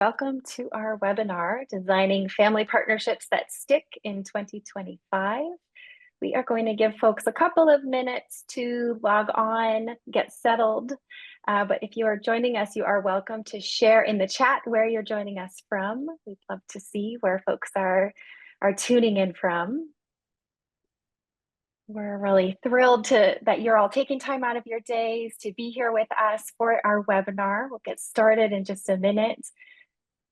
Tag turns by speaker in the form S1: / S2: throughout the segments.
S1: Welcome to our webinar, Designing Family Partnerships That Stick in 2025. We are going to give folks a couple of minutes to log on, get settled. But if you are joining us, you are welcome to share in the chat where you're joining us from. We'd love to see where folks are tuning in from. We're really thrilled that you're all taking time out of your days to be here with us for our webinar. We'll get started in just a minute.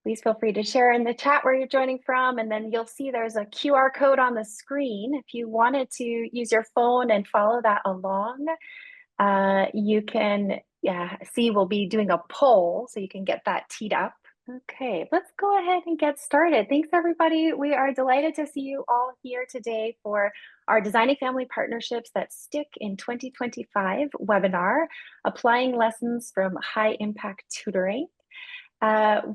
S1: Please feel free to share in the chat where you're joining from, and then you'll see there's a QR code on the screen. If you wanted to use your phone and follow that along, you can see we'll be doing a poll, so you can get that teed up. Okay, let's go ahead and get started. Thanks, everybody. We are delighted to see you all here today for our Designing Family Partnerships That Stick in 2025 webinar, Applying Lessons from High Impact Tutoring.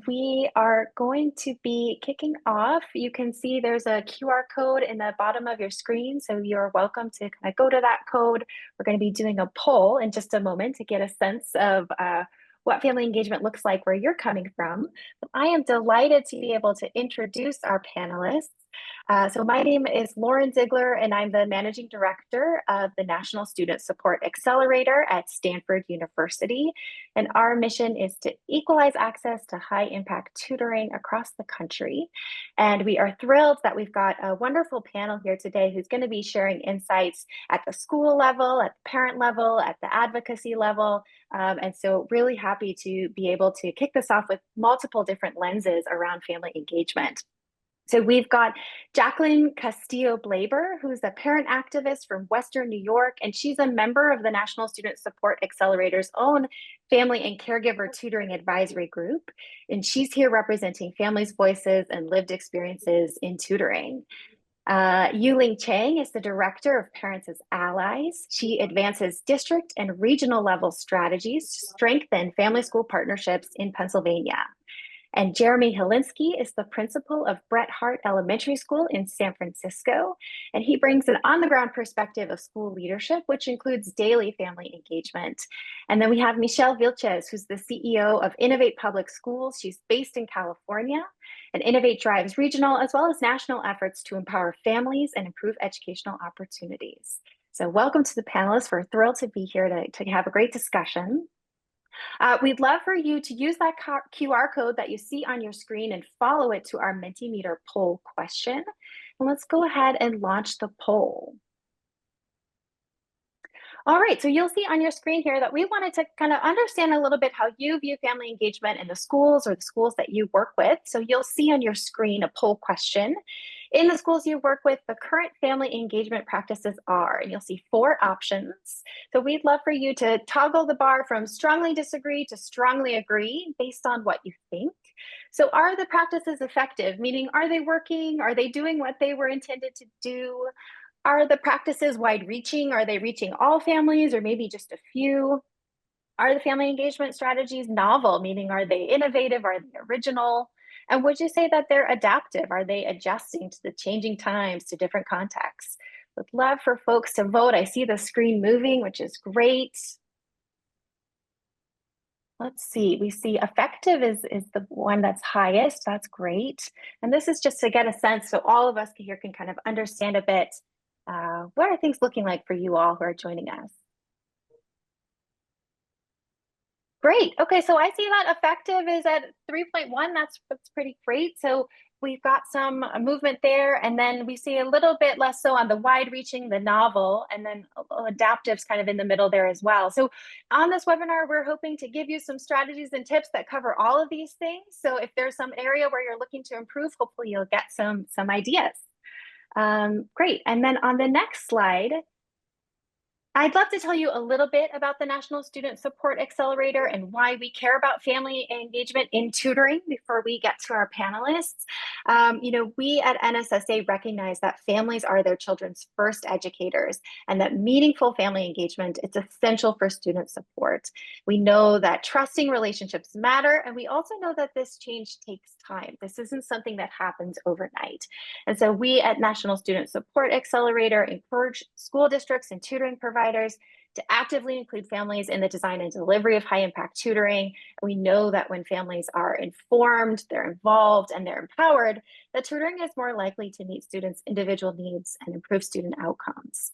S1: We are going to be kicking off. You can see there's a QR code in the bottom of your screen, so you're welcome to kind of go to that code. We're going to be doing a poll in just a moment to get a sense of what family engagement looks like where you're coming from. But I am delighted to be able to introduce our panelists. So my name is Lauren Ziegler, and I'm the Managing Director of the National Student Support Accelerator at Stanford University. And our mission is to equalize access to high impact tutoring across the country. And we are thrilled that we've got a wonderful panel here today who's going to be sharing insights at the school level, at the parent level, at the advocacy level. And so really happy to be able to kick this off with multiple different lenses around family engagement. So we've got Jacqueline Castillo Blaber, who's a parent activist from Western New York, and she's a member of the National Student Support Accelerator's own Family and Caregiver Tutoring Advisory Group. And she's here representing families' voices and lived experiences in tutoring. Yu-Ling Cheng is the Director of Parents as Allies. She advances district and regional level strategies to strengthen family school partnerships in Pennsylvania. And Jeremy Hilinski is the principal of Bret Harte Elementary School in San Francisco. And he brings an on-the-ground perspective of school leadership, which includes daily family engagement. And then we have Michelle Vilchez, who's the CEO of Innovate Public Schools. She's based in California. And Innovate drives regional as well as national efforts to empower families and improve educational opportunities. So welcome to the panelists. We're thrilled to be here to have a great discussion. We'd love for you to use that QR code that you see on your screen and follow it to our Mentimeter poll question. And let's go ahead and launch the poll. All right, so you'll see on your screen here that we wanted to kind of understand a little bit how you view family engagement in the schools or the schools that you work with. So you'll see on your screen a poll question. In the schools you work with, the current family engagement practices are, and you'll see 4 options. So we'd love for you to toggle the bar from strongly disagree to strongly agree based on what you think. So are the practices effective? Meaning, are they working? Are they doing what they were intended to do? Are the practices wide-reaching? Are they reaching all families or maybe just a few? Are the family engagement strategies novel? Meaning, are they innovative? Are they original? And would you say that they're adaptive? Are they adjusting to the changing times, to different contexts? Would love for folks to vote. I see the screen moving, which is great. Let's see, we see effective is the one that's highest. That's great. And this is just to get a sense so all of us here can kind of understand a bit what are things looking like for you all who are joining us. Great. Okay, so I see that effective is at 3.1. That's pretty great. So we've got some movement there, and then we see a little bit less so on the wide-reaching, the novel, and then adaptive's kind of in the middle there as well. So on this webinar, we're hoping to give you some strategies and tips that cover all of these things. So if there's some area where you're looking to improve, hopefully you'll get some ideas. Great. And then on the next slide, I'd love to tell you a little bit about the National Student Support Accelerator and why we care about family engagement in tutoring before we get to our panelists. We at NSSA recognize that families are their children's first educators and that meaningful family engagement is essential for student support. We know that trusting relationships matter, and we also know that this change takes time. This isn't something that happens overnight. And so we at National Student Support Accelerator encourage school districts and tutoring providers to actively include families in the design and delivery of high impact tutoring. And we know that when families are informed, they're involved, and they're empowered, that tutoring is more likely to meet students' individual needs and improve student outcomes.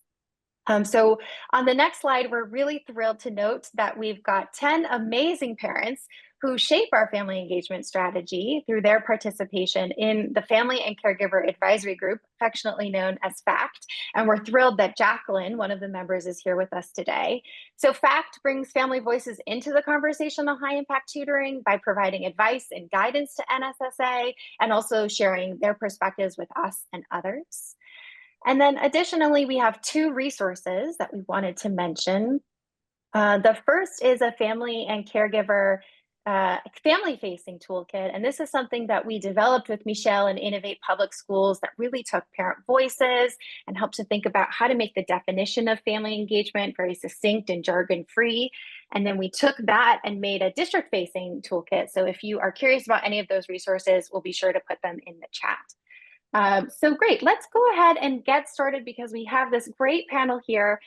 S1: So on the next slide, we're really thrilled to note that we've got 10 amazing parents who shape our family engagement strategy through their participation in the Family and Caregiver Advisory Group, affectionately known as FACT. And we're thrilled that Jacqueline, one of the members, is here with us today. So FACT brings family voices into the conversation on high impact tutoring by providing advice and guidance to NSSA and also sharing their perspectives with us and others. And then additionally, we have two resources that we wanted to mention. The first is a family and caregiver family-facing toolkit. And this is something that we developed with Michelle and Innovate Public Schools that really took parent voices and helped to think about how to make the definition of family engagement very succinct and jargon-free. And then we took that and made a district-facing toolkit. So if you are curious about any of those resources, we'll be sure to put them in the chat. So great, let's go ahead and get started because we have this great panel here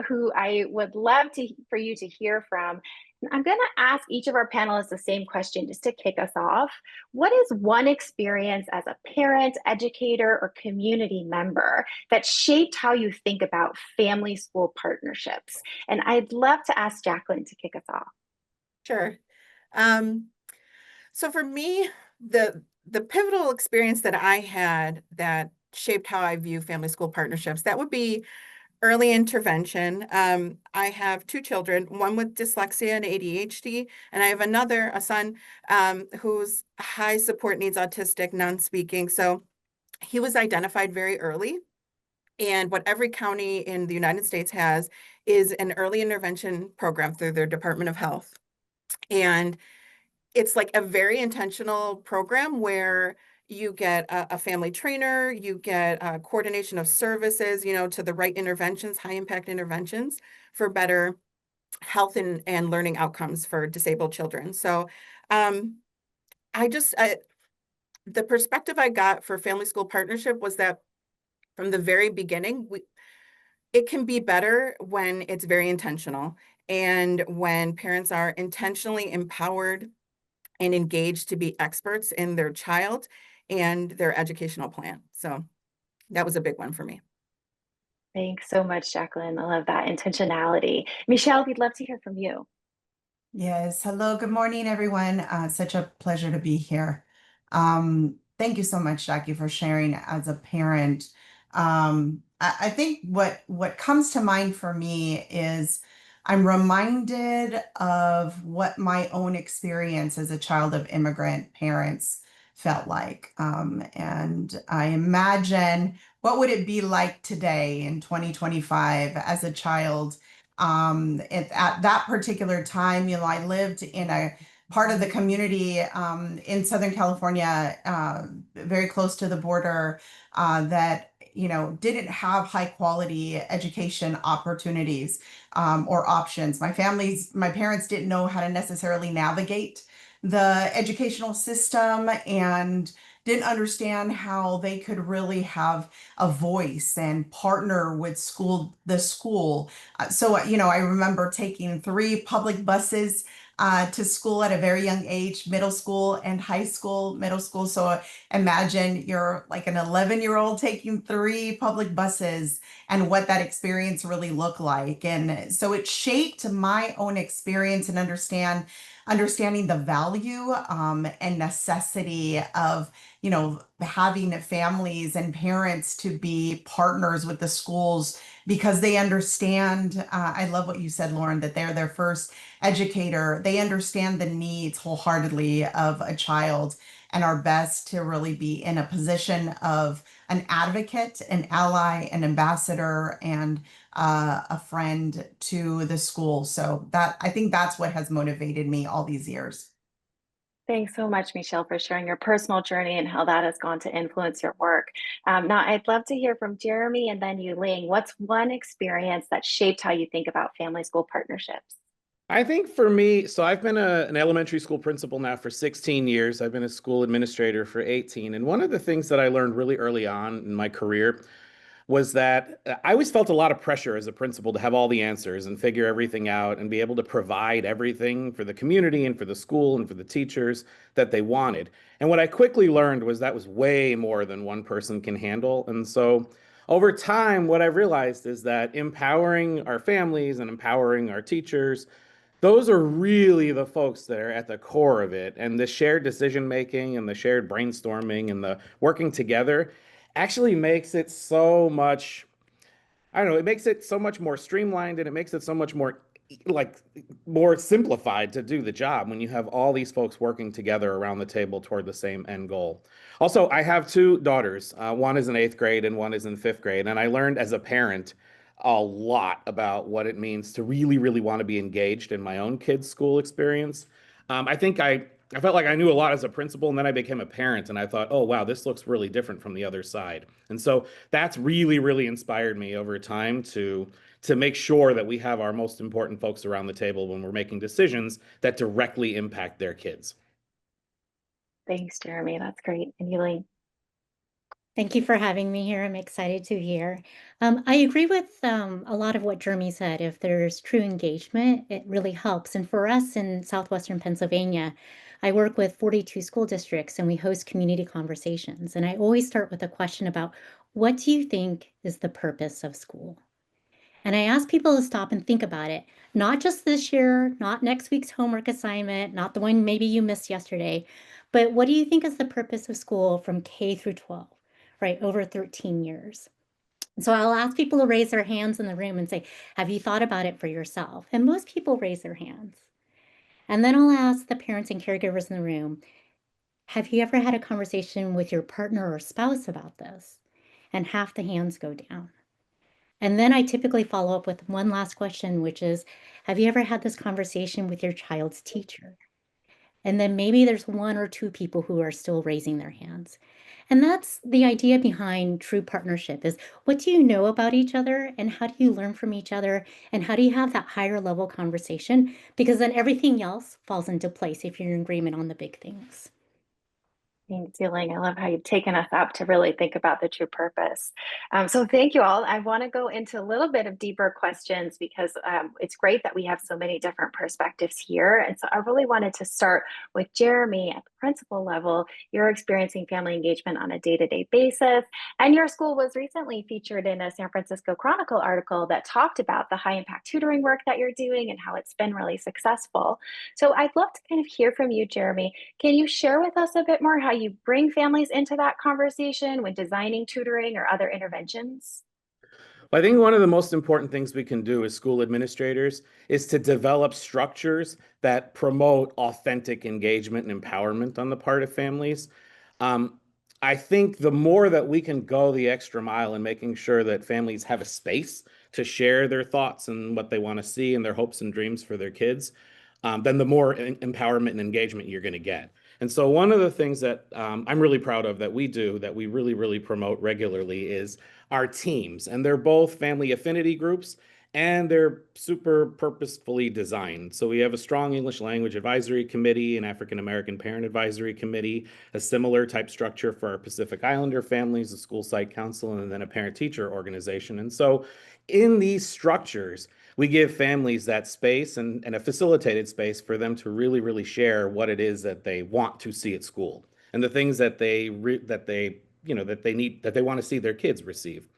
S1: who I would love for you to hear from. I'm going to ask each of our panelists the same question just to kick us off. What is one experience as a parent, educator, or community member that shaped how you think about family-school partnerships? And I'd love to ask Jacqueline to kick us off.
S2: Sure. So for me, the pivotal experience that I had that shaped how I view family school partnerships, that would be early intervention. I have two children, one with dyslexia and ADHD, and I have a son who's high support needs, autistic, non-speaking. So he was identified very early. And what every county in the United States has is an early intervention program through their Department of Health. And it's like a very intentional program where you get a family trainer, you get a coordination of services, to the right interventions, high impact interventions for better health and learning outcomes for disabled children. So the perspective I got for family school partnership was that from the very beginning, it can be better when it's very intentional and when parents are intentionally empowered and engaged to be experts in their child and their educational plan. So that was a big one for me.
S1: Thanks so much, Jacqueline. I love that intentionality. Michelle, we'd love to hear from you.
S3: Yes. Hello. Good morning, everyone. Such a pleasure to be here. Thank you so much, Jackie, for sharing as a parent. I think what comes to mind for me is I'm reminded of what my own experience as a child of immigrant parents felt like. And I imagine what would it be like today in 2025 as a child. At that particular time, I lived in a part of the community in Southern California, very close to the border, that didn't have high quality education opportunities or options. My parents didn't know how to necessarily navigate the educational system and didn't understand how they could really have a voice and partner with the school. So, I remember taking 3 public buses to school at a very young age, middle school and high school, middle school. So imagine you're like an 11-year-old taking 3 public buses and what that experience really looked like. And so it shaped my own experience and understanding the value and necessity of having families and parents to be partners with the schools because they understand. I love what you said, Lauren, that they're their first educator. They understand the needs wholeheartedly of a child and are best to really be in a position of an advocate, an ally, an ambassador, and a friend to the school. So I think that's what has motivated me all these years.
S1: Thanks so much, Michelle, for sharing your personal journey and how that has gone to influence your work. Now, I'd love to hear from Jeremy and then Yu-Ling. What's one experience that shaped how you think about family school partnerships?
S4: I think for me, so I've been an elementary school principal now for 16 years. I've been a school administrator for 18. And one of the things that I learned really early on in my career was that I always felt a lot of pressure as a principal to have all the answers and figure everything out and be able to provide everything for the community and for the school and for the teachers that they wanted. And what I quickly learned was that was way more than one person can handle. And so over time, what I've realized is that empowering our families and empowering our teachers, those are really the folks that are at the core of it. And the shared decision making and the shared brainstorming and the working together actually makes it so much, I don't know, it makes it so much more streamlined, and it makes it so much more like more simplified to do the job when you have all these folks working together around the table toward the same end goal. Also, I have two daughters. One is in 8th grade and one is in 5th grade. And I learned as a parent a lot about what it means to really, really want to be engaged in my own kids' school experience. I think I felt like I knew a lot as a principal, and then I became a parent and I thought, oh, wow, this looks really different from the other side. And so that's really, really inspired me over time to make sure that we have our most important folks around the table when we're making decisions that directly impact their kids.
S1: Thanks, Jeremy. That's great. And Yu-Ling.
S5: Thank you for having me here. I'm excited to hear. I agree with a lot of what Jeremy said. If there's true engagement, it really helps. And for us in Southwestern Pennsylvania, I work with 42 school districts and we host community conversations. And I always start with a question about, what do you think is the purpose of school? And I ask people to stop and think about it, not just this year, not next week's homework assignment, not the one maybe you missed yesterday, but what do you think is the purpose of school from K through 12, right, over 13 years? So I'll ask people to raise their hands in the room and say, have you thought about it for yourself? And most people raise their hands. And then I'll ask the parents and caregivers in the room, have you ever had a conversation with your partner or spouse about this? And half the hands go down. And then I typically follow up with one last question, which is, have you ever had this conversation with your child's teacher? And then maybe there's one or two people who are still raising their hands. And that's the idea behind true partnership is, what do you know about each other and how do you learn from each other and how do you have that higher level conversation? Because then everything else falls into place if you're in agreement on the big things.
S1: Thanks, Yu-Ling. I love how you've taken us up to really think about the true purpose. So thank you all. I want to go into a little bit of deeper questions because it's great that we have so many different perspectives here. And so I really wanted to start with Jeremy at the principal level. You're experiencing family engagement on a day-to-day basis, and your school was recently featured in a San Francisco Chronicle article that talked about the high impact tutoring work that you're doing and how it's been really successful. So I'd love to kind of hear from you, Jeremy. Can you share with us a bit more how you bring families into that conversation when designing tutoring or other interventions?
S4: Well, I think one of the most important things we can do as school administrators is to develop structures that promote authentic engagement and empowerment on the part of families. I think the more that we can go the extra mile in making sure that families have a space to share their thoughts and what they want to see and their hopes and dreams for their kids, then the more empowerment and engagement you're going to get. And so one of the things that I'm really proud of that we do, that we really, really promote regularly, is our teams. And they're both family affinity groups, and they're super purposefully designed. So we have a strong English language advisory committee, an African American parent advisory committee, a similar type structure for our Pacific Islander families, a school site council, and then a parent teacher organization. And so in these structures, we give families that space and a facilitated space for them to really, really share what it is that they want to see at school and the things that they need, that they want to see their kids receive.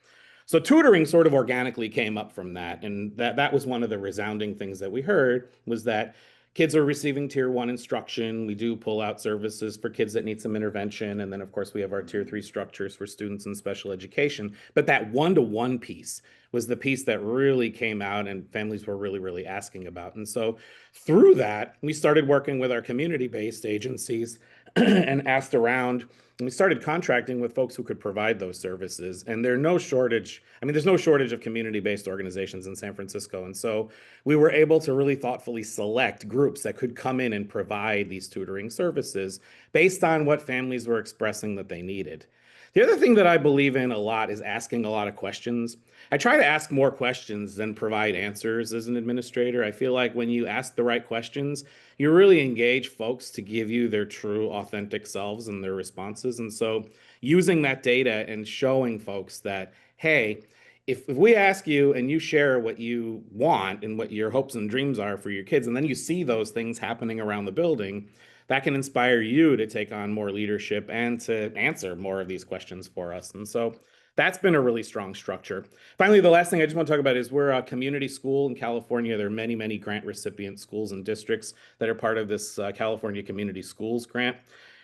S4: So tutoring sort of organically came up from that, and that was one of the resounding things that we heard, was that kids are receiving tier 1 instruction. We do pull out services for kids that need some intervention. And then, of course, we have our tier 3 structures for students in special education. But that one-to-one piece was the piece that really came out and families were really, really asking about. And so through that, we started working with our community-based agencies and asked around. And we started contracting with folks who could provide those services. And there's no shortage of community-based organizations in San Francisco. And so we were able to really thoughtfully select groups that could come in and provide these tutoring services based on what families were expressing that they needed. The other thing that I believe in a lot is asking a lot of questions. I try to ask more questions than provide answers as an administrator. I feel like when you ask the right questions, you really engage folks to give you their true, authentic selves and their responses. And so using that data and showing folks that, hey, if we ask you and you share what you want and what your hopes and dreams are for your kids, and then you see those things happening around the building, that can inspire you to take on more leadership and to answer more of these questions for us. And so that's been a really strong structure. Finally, the last thing I just want to talk about is we're a community school in California. There are many, many grant recipient schools and districts that are part of this California Community Schools grant.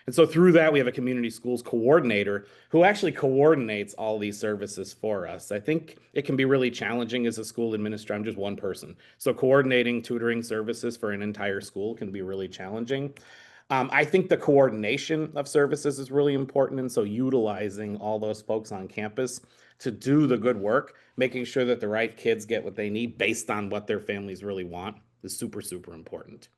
S4: And so through that, we have a community schools coordinator who actually coordinates all these services for us. I think it can be really challenging as a school administrator. I'm just one person. So coordinating tutoring services for an entire school can be really challenging. I think the coordination of services is really important. And so utilizing all those folks on campus to do the good work, making sure that the right kids get what they need based on what their families really want is super, super important.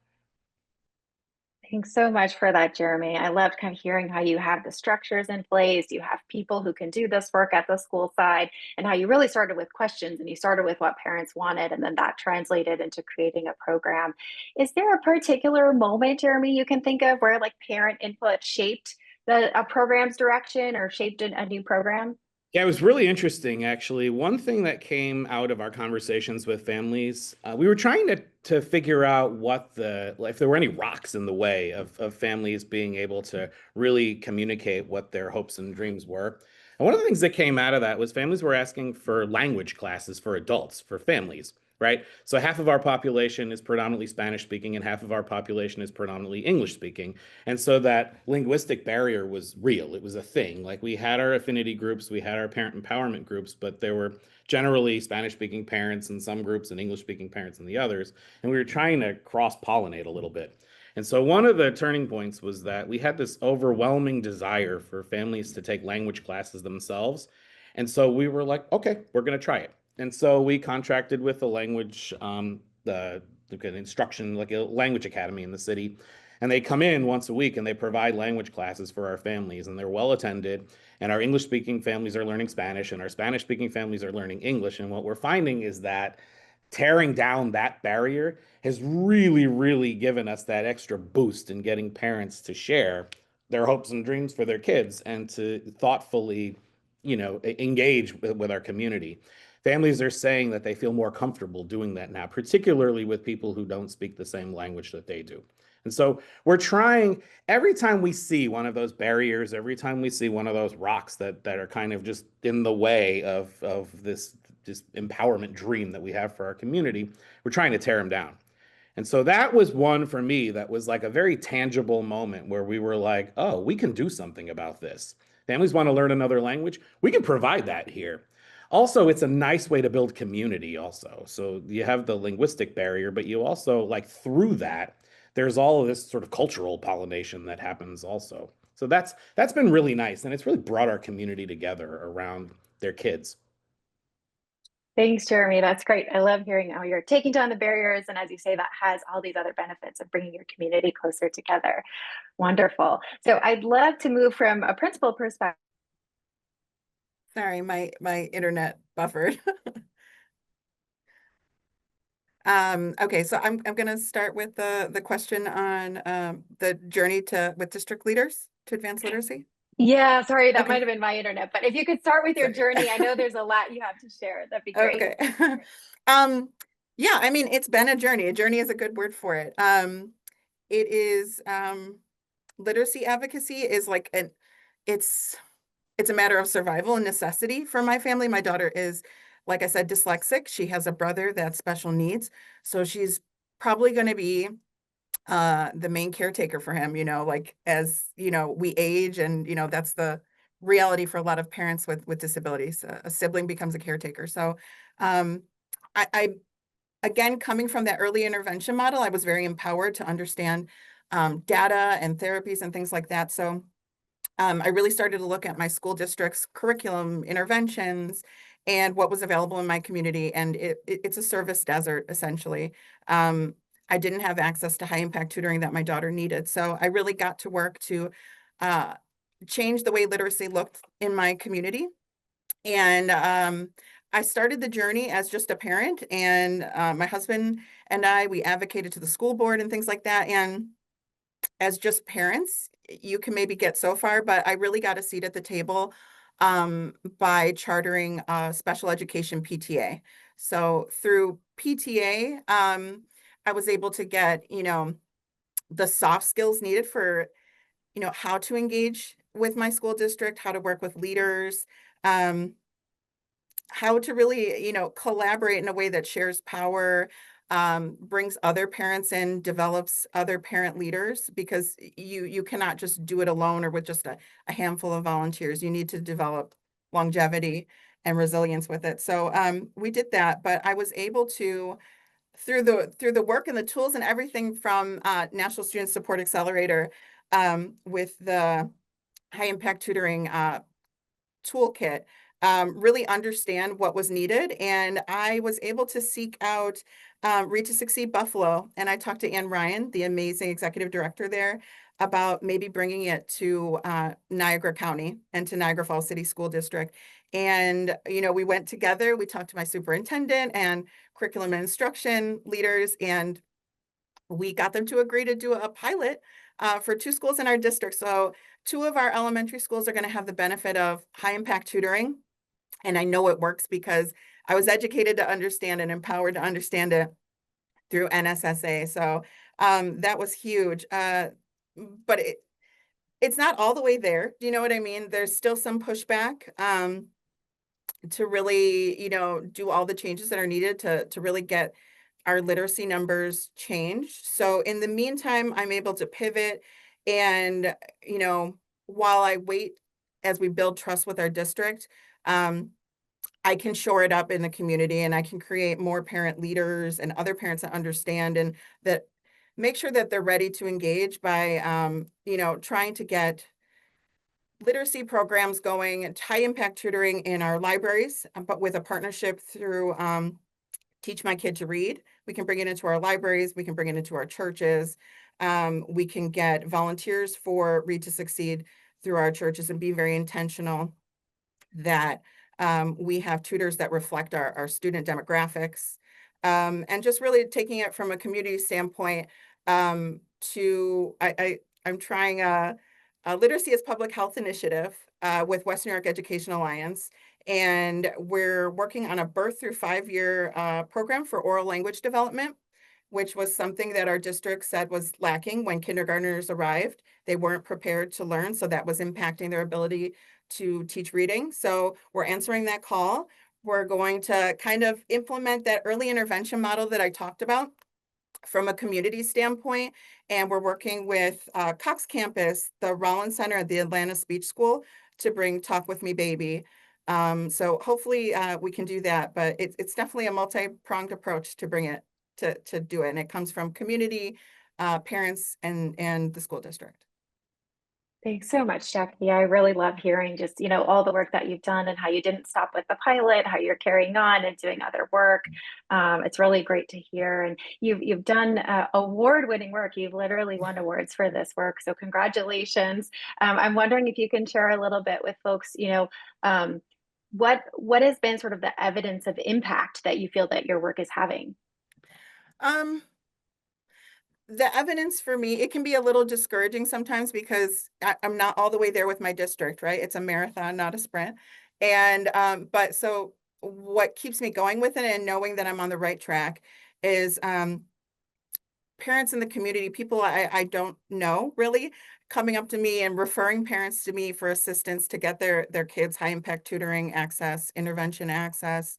S1: Thanks so much for that, Jeremy. I loved kind of hearing how you have the structures in place, you have people who can do this work at the school side, and how you really started with questions and you started with what parents wanted, and then that translated into creating a program. Is there a particular moment, Jeremy, you can think of where like parent input shaped a program's direction or shaped a new program?
S4: Yeah, it was really interesting, actually. One thing that came out of our conversations with families, we were trying to figure out if there were any rocks in the way of families being able to really communicate what their hopes and dreams were. And one of the things that came out of that was families were asking for language classes for adults, for families, right? So half of our population is predominantly Spanish speaking and half of our population is predominantly English speaking. And so that linguistic barrier was real. It was a thing. Like we had our affinity groups, we had our parent empowerment groups, but there were generally Spanish speaking parents in some groups and English speaking parents in the others. And we were trying to cross pollinate a little bit. And so one of the turning points was that we had this overwhelming desire for families to take language classes themselves. And so we were like, okay, we're going to try it. And so we contracted with a language, the instruction, like a language academy in the city. And they come in once a week and they provide language classes for our families, and they're well attended. And our English speaking families are learning Spanish and our Spanish speaking families are learning English. And what we're finding is that tearing down that barrier has really, really given us that extra boost in getting parents to share their hopes and dreams for their kids and to thoughtfully, engage with our community. Families are saying that they feel more comfortable doing that now, particularly with people who don't speak the same language that they do. And so we're trying, every time we see one of those barriers, every time we see one of those rocks that are kind of just in the way of this empowerment dream that we have for our community, we're trying to tear them down. And so that was one for me that was like a very tangible moment where we were like, oh, we can do something about this. Families want to learn another language. We can provide that here. Also, it's a nice way to build community also. So you have the linguistic barrier, but you also like through that, there's all of this sort of cultural pollination that happens also. So that's been really nice. And it's really brought our community together around their kids.
S1: Thanks, Jeremy. That's great. I love hearing how you're taking down the barriers. And as you say, that has all these other benefits of bringing your community closer together. Wonderful. So I'd love to move from a principal perspective.
S2: Sorry, my internet buffered. Okay, so I'm going to start with the question on the journey with district leaders to advance literacy.
S1: Yeah, sorry, that
S2: Okay.
S1: might have been my internet, but if you could start with your journey, I know there's a lot you have to share. That'd be great.
S2: Okay. Yeah, I mean, it's been a journey. A journey is a good word for it. It is literacy advocacy is like it's a matter of survival and necessity for my family. My daughter is, like I said, dyslexic. She has a brother that's special needs. So she's probably going to be the main caretaker for him, like as, we age and, that's the reality for a lot of parents with disabilities. A sibling becomes a caretaker. So I again, coming from that early intervention model, I was very empowered to understand data and therapies and things like that. So I really started to look at my school district's curriculum, interventions, and what was available in my community. And it's a service desert, essentially. I didn't have access to high impact tutoring that my daughter needed. So I really got to work to change the way literacy looked in my community. And I started the journey as just a parent, and my husband and I, we advocated to the school board and things like that. And as just parents, you can maybe get so far, but I really got a seat at the table by chartering a special education PTA. So through PTA, I was able to get, the soft skills needed for, how to engage with my school district, how to work with leaders, how to really, collaborate in a way that shares power, brings other parents in, develops other parent leaders, because you cannot just do it alone or with just a handful of volunteers. You need to develop longevity and resilience with it. So we did that, but I was able to, through the work and the tools and everything from National Student Support Accelerator, with the high impact tutoring toolkit, really understand what was needed. And I was able to seek out Read to Succeed Buffalo. And I talked to Ann Ryan, the amazing executive director there, about maybe bringing it to Niagara County and to Niagara Falls City School District. And, we went together, we talked to my superintendent and curriculum and instruction leaders, and we got them to agree to do a pilot for 2 schools in our district. So 2 of our elementary schools are going to have the benefit of high impact tutoring. And I know it works because I was educated to understand and empowered to understand it through NSSA. So that was huge. But it's not all the way there. Do you know what I mean? There's still some pushback to really, do all the changes that are needed to really get our literacy numbers changed. So in the meantime, I'm able to pivot, and, while I wait as we build trust with our district, I can shore it up in the community, and I can create more parent leaders and other parents that understand and that make sure that they're ready to engage by, trying to get literacy programs going, high impact tutoring in our libraries, but with a partnership through Teach My Kid to Read. We can bring it into our libraries. We can bring it into our churches. We can get volunteers for Read to Succeed through our churches and be very intentional that we have tutors that reflect our student demographics, and just really taking it from a community standpoint I'm trying a literacy as public health initiative with West New York Education Alliance. And we're working on a birth through 5-year program for oral language development, which was something that our district said was lacking when kindergartners arrived. They weren't prepared to learn, so that was impacting their ability to teach reading. So we're answering that call. We're going to kind of implement that early intervention model that I talked about from a community standpoint. And we're working with Cox Campus, the Rollins Center at the Atlanta Speech School to bring Talk With Me Baby. So hopefully we can do that, but it's definitely a multi-pronged approach to bring it to do it. And it comes from community, parents, and the school district.
S1: Thanks so much, Jackie. I really love hearing just, all the work that you've done and how you didn't stop with the pilot, how you're carrying on and doing other work. It's really great to hear. And you've done award-winning work. You've literally won awards for this work. So congratulations. I'm wondering if you can share a little bit with folks, what has been sort of the evidence of impact that you feel that your work is having?
S2: The evidence for me, it can be a little discouraging sometimes because I'm not all the way there with my district, right? It's a marathon, not a sprint. And, but so what keeps me going with it and knowing that I'm on the right track is parents in the community, people I don't know really, coming up to me and referring parents to me for assistance to get their kids high impact tutoring access, intervention access.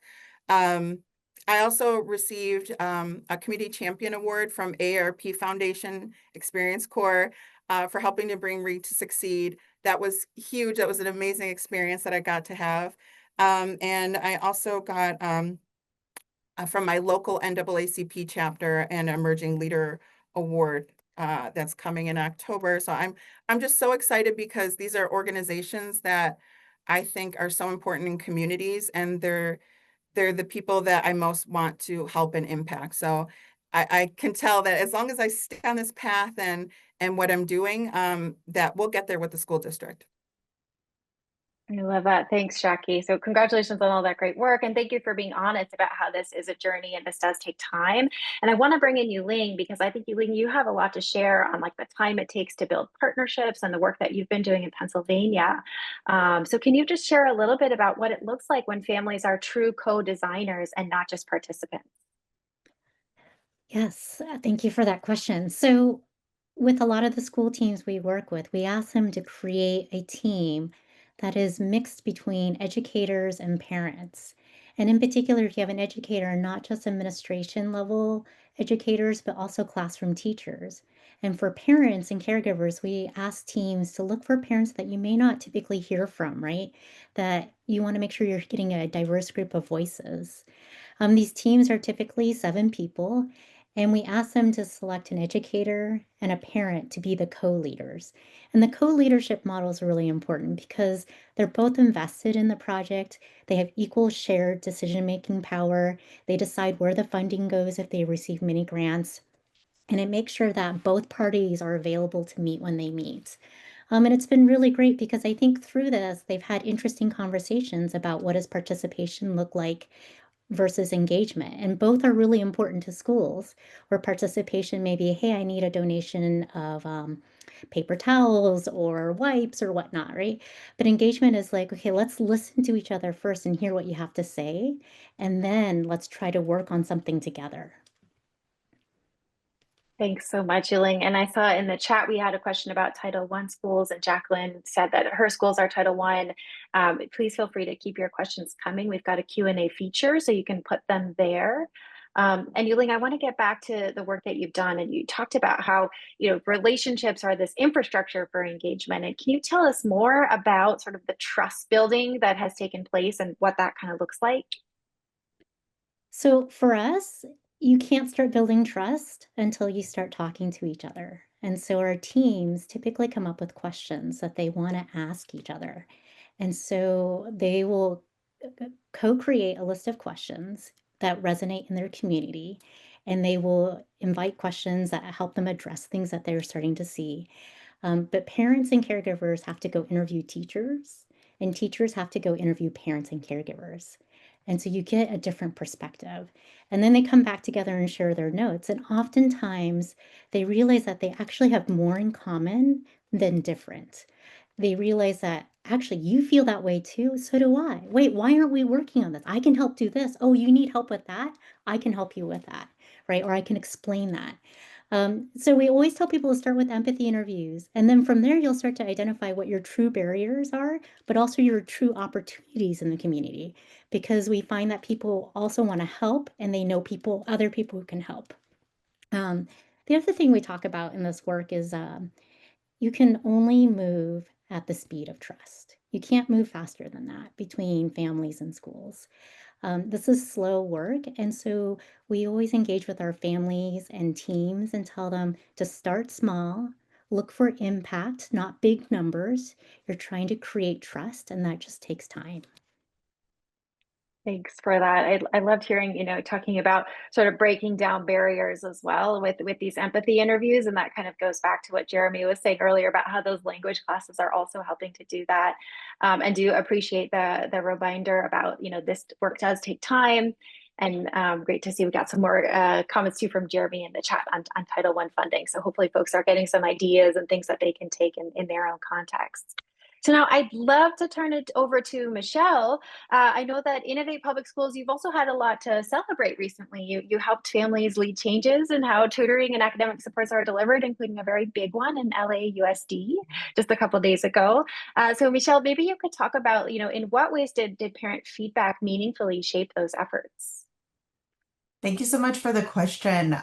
S2: I also received a Community Champion Award from AARP Foundation Experience Corps for helping to bring Read to Succeed. That was huge. That was an amazing experience that I got to have. And I also got from my local NAACP chapter an Emerging Leader Award that's coming in October. So I'm just so excited because these are organizations that I think are so important in communities, and they're the people that I most want to help and impact. So I can tell that as long as I stay on this path and what I'm doing, that we'll get there with the school district.
S1: I love that. Thanks, Jackie. So congratulations on all that great work. And thank you for being honest about how this is a journey and this does take time. And I want to bring in Yu-Ling because I think Yu-Ling, you have a lot to share on like the time it takes to build partnerships and the work that you've been doing in Pennsylvania. So can you just share a little bit about what it looks like when families are true co-designers and not just participants?
S5: Yes, thank you for that question. So, with a lot of the school teams we work with, we ask them to create a team that is mixed between educators and parents. And in particular, if you have an educator, not just administration level educators, but also classroom teachers. And for parents and caregivers, we ask teams to look for parents that you may not typically hear from, right? That you want to make sure you're getting a diverse group of voices. These teams are typically 7 people, and we ask them to select an educator and a parent to be the co-leaders. And the co-leadership model is really important because they're both invested in the project. They have equal shared decision-making power. They decide where the funding goes if they receive many grants. And it makes sure that both parties are available to meet when they meet. And it's been really great because I think through this, they've had interesting conversations about what does participation look like versus engagement. And both are really important to schools where participation may be, hey, I need a donation of paper towels or wipes or whatnot, right? But engagement is like, okay, let's listen to each other first and hear what you have to say. And then let's try to work on something together.
S1: Thanks so much, Yu-Ling. And I saw in the chat we had a question about Title I schools, and Jacqueline said that her schools are Title I. Please feel free to keep your questions coming. We've got a Q&A feature, so you can put them there. And Yu-Ling, I want to get back to the work that you've done, and you talked about how relationships are this infrastructure for engagement. And can you tell us more about sort of the trust building that has taken place and what that kind of looks like?
S5: So for us, you can't start building trust until you start talking to each other. And so our teams typically come up with questions that they want to ask each other. And so they will co-create a list of questions that resonate in their community, and they will invite questions that help them address things that they're starting to see. But parents and caregivers have to go interview teachers, and teachers have to go interview parents and caregivers. And so you get a different perspective. And then they come back together and share their notes. And oftentimes they realize that they actually have more in common than different. They realize that actually you feel that way too. So do I. Wait, why aren't we working on this? I can help do this. Oh, you need help with that? I can help you with that, right? Or I can explain that. So we always tell people to start with empathy interviews. And then from there, you'll start to identify what your true barriers are, but also your true opportunities in the community, because we find that people also want to help and they know other people who can help. The other thing we talk about in this work is you can only move at the speed of trust. You can't move faster than that between families and schools. This is slow work, and so we always engage with our families and teams and tell them to start small, look for impact, not big numbers. You're trying to create trust, and that just takes time.
S1: Thanks for that. I loved hearing, talking about sort of breaking down barriers as well with these empathy interviews. And that kind of goes back to what Jeremy was saying earlier about how those language classes are also helping to do that. And do appreciate the reminder about, this work does take time. And great to see we got some more comments too from Jeremy in the chat on Title I funding. So hopefully folks are getting some ideas and things that they can take in their own context. So now I'd love to turn it over to Michelle. I know that Innovate Public Schools, you've also had a lot to celebrate recently. You helped families lead changes in how tutoring and academic supports are delivered, including a very big one in LAUSD just a couple of days ago. So Michelle, maybe you could talk about, in what ways did parent feedback meaningfully shape those efforts?
S3: Thank you so much for the question.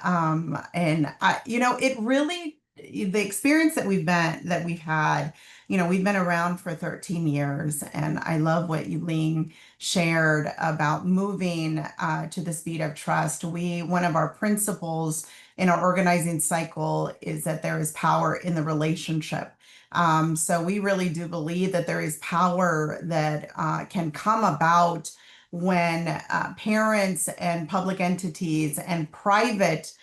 S3: It really, the experience that we've had, we've been around for 13 years, and I love what Yu-Ling shared about moving to the speed of trust. One of our principles in our organizing cycle is that there is power in the relationship. So we really do believe that there is power that can come about when parents and public entities and private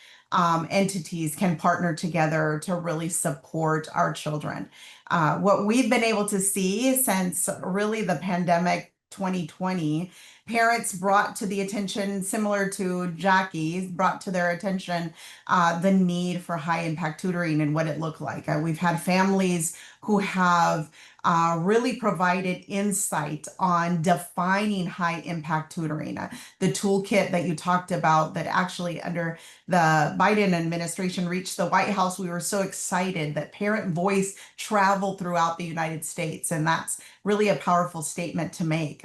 S3: entities can partner together to really support our children. What we've been able to see since really the pandemic 2020, parents brought to the attention, similar to Jackie's, brought to their attention the need for high impact tutoring and what it looked like. We've had families who have really provided insight on defining high impact tutoring. The toolkit that you talked about that actually under the Biden administration reached the White House, we were so excited that parent voice traveled throughout the United States. And that's really a powerful statement to make.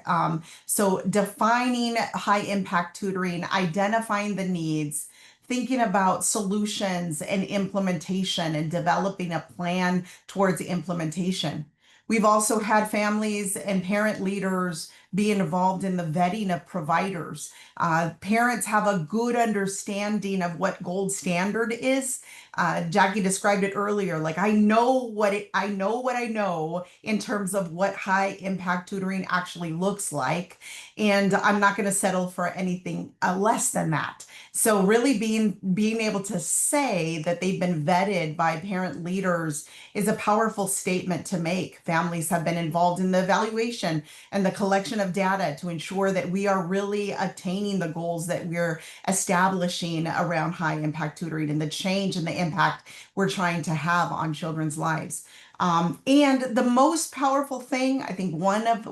S3: So defining high impact tutoring, identifying the needs, thinking about solutions and implementation and developing a plan towards implementation. We've also had families and parent leaders be involved in the vetting of providers. Parents have a good understanding of what gold standard is. Jackie described it earlier. Like I know what I know in terms of what high impact tutoring actually looks like, and I'm not going to settle for anything less than that. So really being able to say that they've been vetted by parent leaders is a powerful statement to make. Families have been involved in the evaluation and the collection of data to ensure that we are really attaining the goals that we're establishing around high impact tutoring and the change and the impact we're trying to have on children's lives. And the most powerful thing, I think one of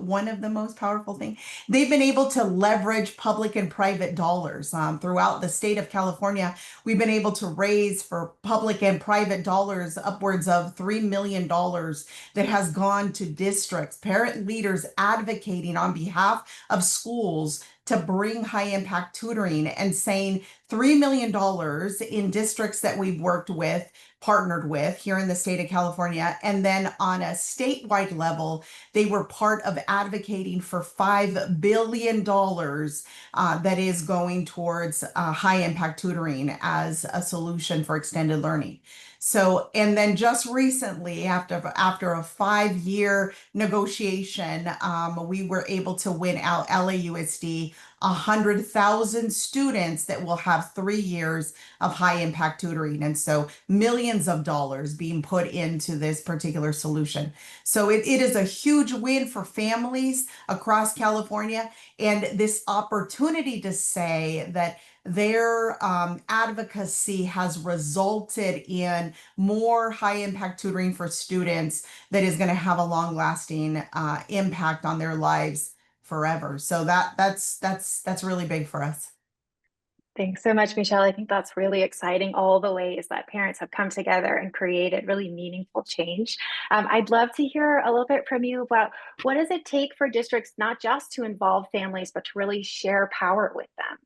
S3: the most powerful things, they've been able to leverage public and private dollars throughout the state of California. We've been able to raise for public and private dollars upwards of $3 million that has gone to districts, parent leaders advocating on behalf of schools to bring high impact tutoring and saying $3 million in districts that we've worked with, partnered with here in the state of California. And then on a statewide level, they were part of advocating for $5 billion that is going towards high impact tutoring as a solution for extended learning. So, and then just recently, after a 5-year negotiation, we were able to win out LAUSD 100,000 students that will have 3 years of high impact tutoring. And so millions of dollars being put into this particular solution. So it is a huge win for families across California. And this opportunity to say that their advocacy has resulted in more high impact tutoring for students that is going to have a long lasting impact on their lives forever. So that's really big for us.
S1: Thanks so much, Michelle. I think that's really exciting, all the ways that parents have come together and created really meaningful change. I'd love to hear a little bit from you about what does it take for districts not just to involve families, but to really share power with them?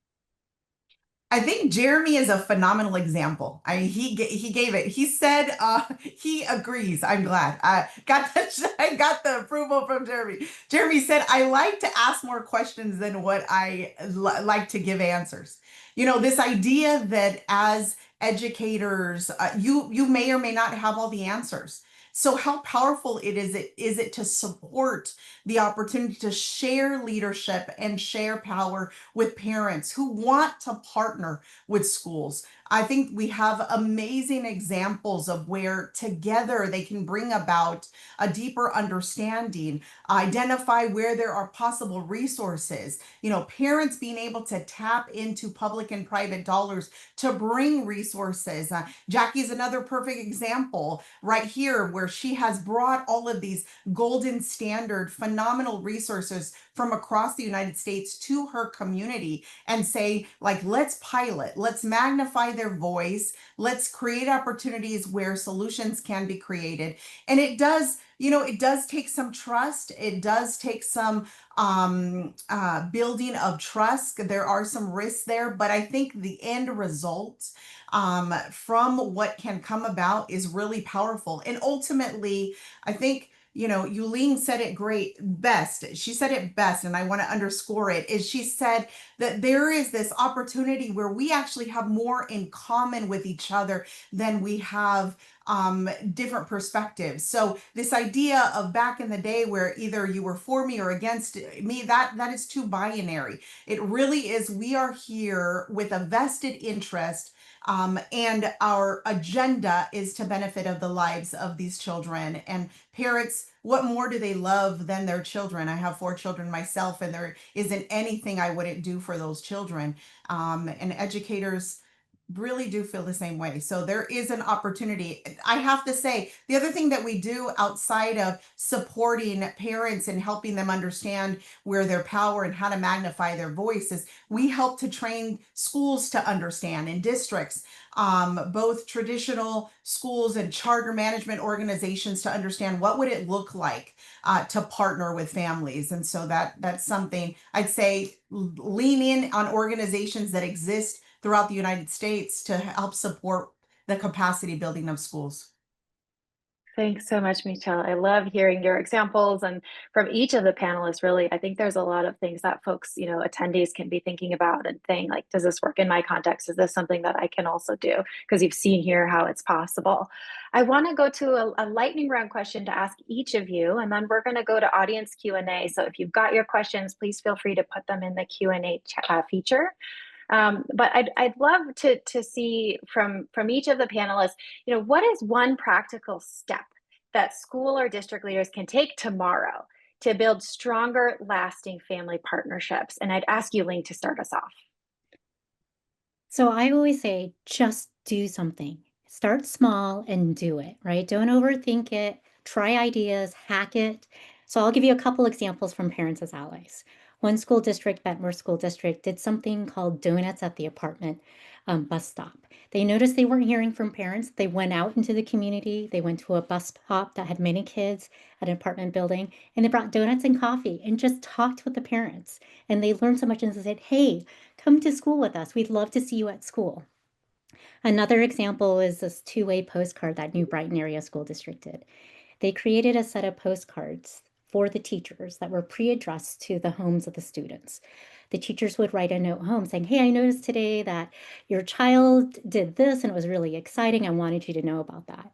S3: I think Jeremy is a phenomenal example. He gave it. He said he agrees. I'm glad. I got the approval from Jeremy. Jeremy said, I like to ask more questions than what I like to give answers. You know, this idea that as educators, you may or may not have all the answers. So how powerful is it to support the opportunity to share leadership and share power with parents who want to partner with schools? I think we have amazing examples of where together they can bring about a deeper understanding, identify where there are possible resources, you know, parents being able to tap into public and private dollars to bring resources. Jackie's another perfect example right here where she has brought all of these golden standard, phenomenal resources from across the United States to her community and say, like, let's pilot, let's magnify their voice, let's create opportunities where solutions can be created. And it does, you know, it does take some trust. It does take some building of trust. There are some risks there, but I think the end result from what can come about is really powerful. And ultimately, I think, you know, Yu-Ling said it best. She said it best, and I want to underscore it, is she said that there is this opportunity where we actually have more in common with each other than we have different perspectives. So this idea of back in the day where either you were for me or against me, that is too binary. It really is, we are here with a vested interest And our agenda is to benefit of the lives of these children. And parents, what more do they love than their children? I have 4 children myself, and there isn't anything I wouldn't do for those children. And educators really do feel the same way. So there is an opportunity. I have to say, the other thing that we do outside of supporting parents and helping them understand where their power and how to magnify their voice is we help to train schools to understand in districts, both traditional schools and charter management organizations, to understand what would it look like to partner with families. And so that's something I'd say, lean in on organizations that exist throughout the United States to help support the capacity building of schools.
S1: Thanks so much, Michelle. I love hearing your examples, and from each of the panelists, really, I think there's a lot of things that folks, attendees can be thinking about and saying, like, does this work in my context? Is this something that I can also do? Because you've seen here how it's possible. I want to go to a lightning round question to ask each of you, and then we're going to go to audience Q&A. So if you've got your questions, please feel free to put them in the Q&A feature. But I'd love to see from each of the panelists, what is one practical step that school or district leaders can take tomorrow to build stronger, lasting family partnerships? And I'd ask Yu-Ling to start us off.
S5: So I always say, just do something. Start small and do it, right? Don't overthink it. Try ideas, hack it. So I'll give you a couple examples from Parents as Allies. One school district, Bentworth School District, did something called Donuts at the Apartment Bus Stop. They noticed they weren't hearing from parents. They went out into the community. They went to a bus stop that had many kids at an apartment building, and they brought donuts and coffee and just talked with the parents. And they learned so much, and they said, hey, come to school with us. We'd love to see you at school. Another example is this two-way postcard that New Brighton Area School District did. They created a set of postcards for the teachers that were pre-addressed to the homes of the students. The teachers would write a note home saying, hey, I noticed today that your child did this and it was really exciting. I wanted you to know about that.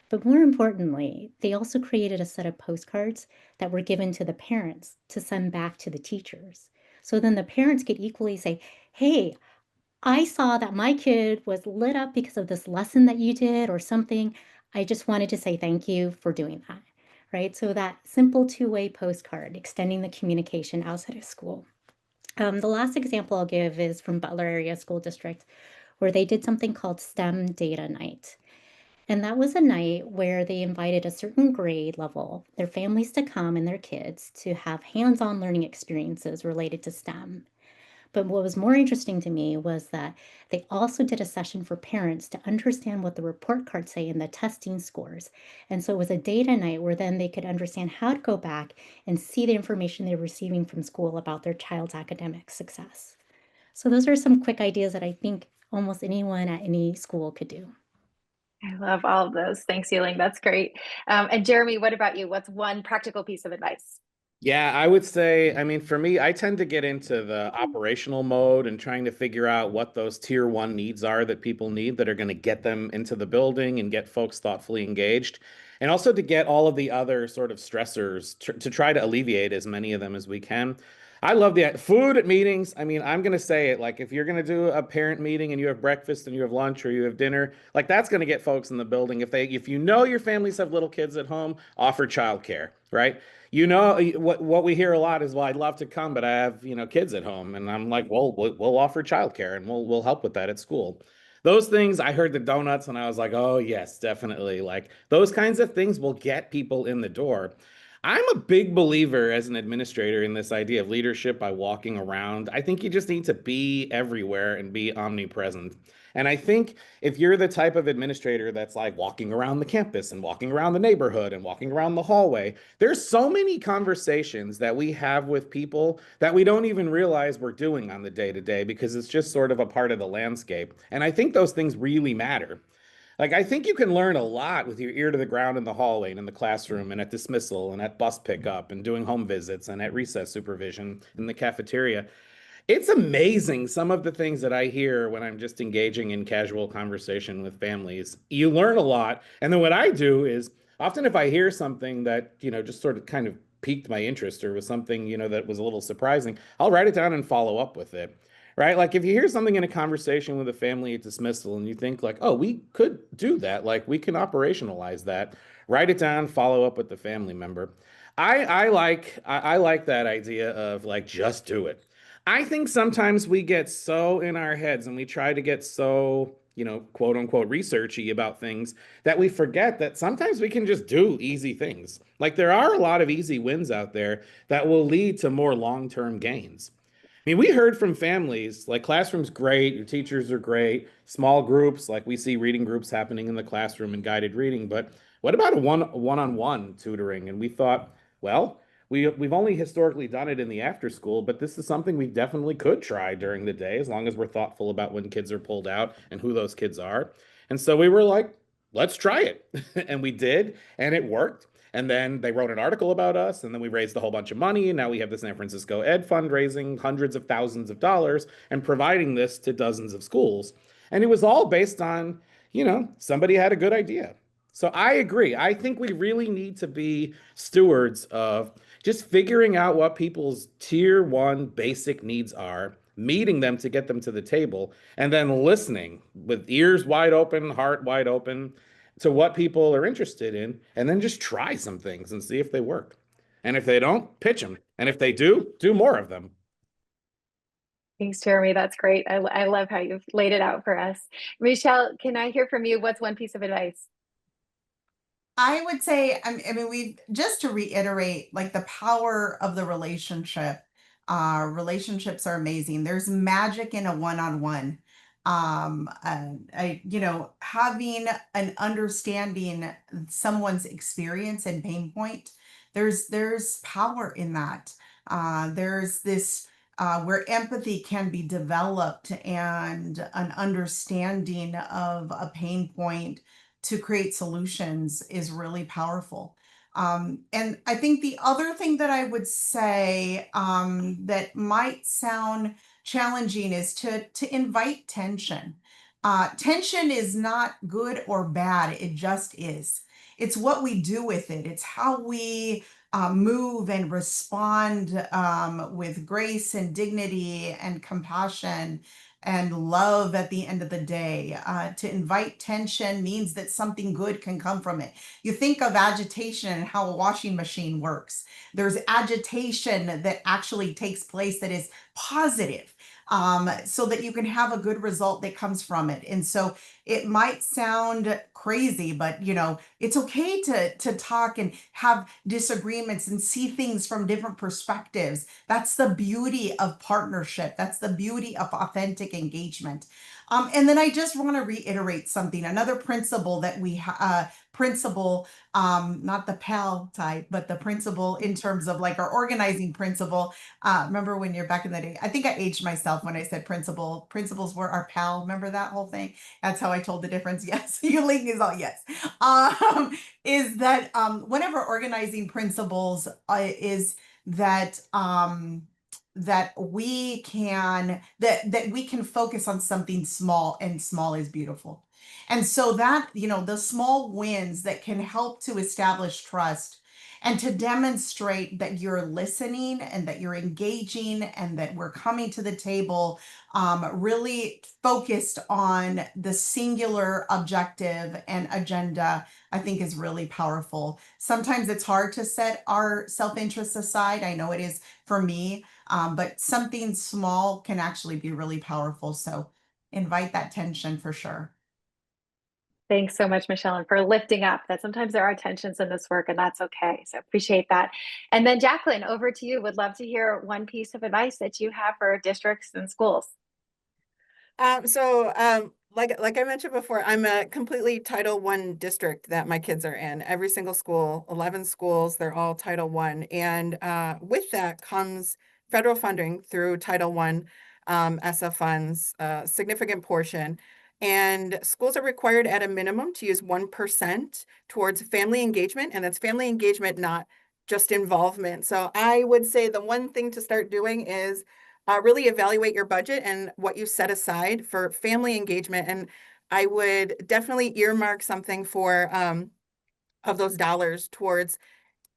S5: But more importantly, they also created a set of postcards that were given to the parents to send back to the teachers. So then the parents could equally say, hey, I saw that my kid was lit up because of this lesson that you did or something. I just wanted to say thank you for doing that, right? So that simple two-way postcard, extending the communication outside of school. The last example I'll give is from Butler Area School District, where they did something called STEM Data Night. And that was a night where they invited a certain grade level, their families to come and their kids to have hands-on learning experiences related to STEM. But what was more interesting to me was that they also did a session for parents to understand what the report cards say and the testing scores. And so it was a data night where then they could understand how to go back and see the information they're receiving from school about their child's academic success. So those are some quick ideas that I think almost anyone at any school could do.
S1: I love all of those. Thanks, Yu-Ling. That's great. And Jeremy, what about you? What's one practical piece of advice?
S4: Yeah, I would say, I mean, for me, I tend to get into the operational mode and trying to figure out what those tier one needs are that people need that are going to get them into the building and get folks thoughtfully engaged. And also to get all of the other sort of stressors to try to alleviate as many of them as we can. I love the food at meetings. I mean, I'm going to say it, like if you're going to do a parent meeting and you have breakfast and you have lunch or you have dinner, like that's going to get folks in the building. If you know your families have little kids at home, offer childcare, right? What we hear a lot is, well, I'd love to come, but I have, kids at home. And I'm like, well, we'll offer childcare and we'll help with that at school. Those things, I heard the donuts and I was like, oh yes, definitely. Like those kinds of things will get people in the door. I'm a big believer as an administrator in this idea of leadership by walking around. I think you just need to be everywhere and be omnipresent. And I think if you're the type of administrator that's like walking around the campus and walking around the neighborhood and walking around the hallway, there's so many conversations that we have with people that we don't even realize we're doing on the day to day because it's just sort of a part of the landscape. And I think those things really matter. Like, I think you can learn a lot with your ear to the ground in the hallway and in the classroom and at dismissal and at bus pickup and doing home visits and at recess supervision in the cafeteria. It's amazing some of the things that I hear when I'm just engaging in casual conversation with families. You learn a lot. And then what I do is often if I hear something that, just sort of kind of piqued my interest or was something, that was a little surprising, I'll write it down and follow up with it. right? Like if you hear something in a conversation with a family at dismissal and you think like, oh, we could do that, like we can operationalize that, write it down, follow up with the family member. I like that idea of like just do it. I think sometimes we get so in our heads and we try to get so, you know, quote unquote researchy about things that we forget that sometimes we can just do easy things. Like there are a lot of easy wins out there that will lead to more long-term gains. I mean, we heard from families like classroom's great, your teachers are great, small groups, like we see reading groups happening in the classroom and guided reading, but what about a one-on-one tutoring? And we thought, well, we've only historically done it in the after school, but this is something we definitely could try during the day as long as we're thoughtful about when kids are pulled out and who those kids are. And so we were like, let's try it. And we did, and it worked. And then they wrote an article about us, and then we raised a whole bunch of money. And now we have the San Francisco Ed Fund raising hundreds of thousands of dollars and providing this to dozens of schools. And it was all based on, you know, somebody had a good idea. So I agree. I think we really need to be stewards of just figuring out what people's tier one basic needs are, meeting them to get them to the table, and then listening with ears wide open, heart wide open to what people are interested in, and then just try some things and see if they work. And if they don't, pitch them. And if they do more of them.
S1: Thanks, Jeremy. That's great. I love how you've laid it out for us. Michelle, can I hear from you? What's one piece of advice?
S3: I would say, I mean, we just to reiterate, like the power of the relationship. Relationships are amazing. There's magic in a one-on-one. You know, having an understanding someone's experience and pain point. There's power in that. There's this where empathy can be developed and an understanding of a pain point to create solutions is really powerful. And I think the other thing that I would say that might sound challenging is to invite tension. Tension is not good or bad, it just is. It's what we do with it, it's how we move and respond with grace and dignity and compassion and love at the end of the day. To invite tension means that something good can come from it. You think of agitation and how a washing machine works. There's agitation that actually takes place that is positive, so that you can have a good result that comes from it. And so it might sound crazy, but you know, it's okay to talk and have disagreements and see things from different perspectives. That's the beauty of partnership. That's the beauty of authentic engagement. And then I just want to reiterate something, another principle that we principle, not the PAL type, but the principle in terms of like our organizing principle. Remember when you're back in the day, I think I aged myself when I said principle. Principles were our PAL. Remember that whole thing? That's how I told the difference. Yes, Yu-Ling is all yes. Is that whenever organizing principles is that that we can focus on something small, and small is beautiful. And so that, you know, the small wins that can help to establish trust and to demonstrate that you're listening and that you're engaging and that we're coming to the table really focused on the singular objective and agenda, I think is really powerful. Sometimes it's hard to set our self-interest aside. I know it is for me, but something small can actually be really powerful. So invite that tension for sure.
S1: Thanks so much, Michelle, and for lifting up that sometimes there are tensions in this work, and that's okay. So appreciate that. And then Jacqueline, over to you. Would love to hear one piece of advice that you have for districts and schools.
S2: Like I mentioned before, I'm a completely Title I district that my kids are in. Every single school, 11 schools, they're all Title I. And with that comes federal funding through Title I SF funds, a significant portion. And schools are required at a minimum to use 1% towards family engagement. And that's family engagement, not just involvement. So I would say the one thing to start doing is really evaluate your budget and what you set aside for family engagement. And I would definitely earmark something for of those dollars towards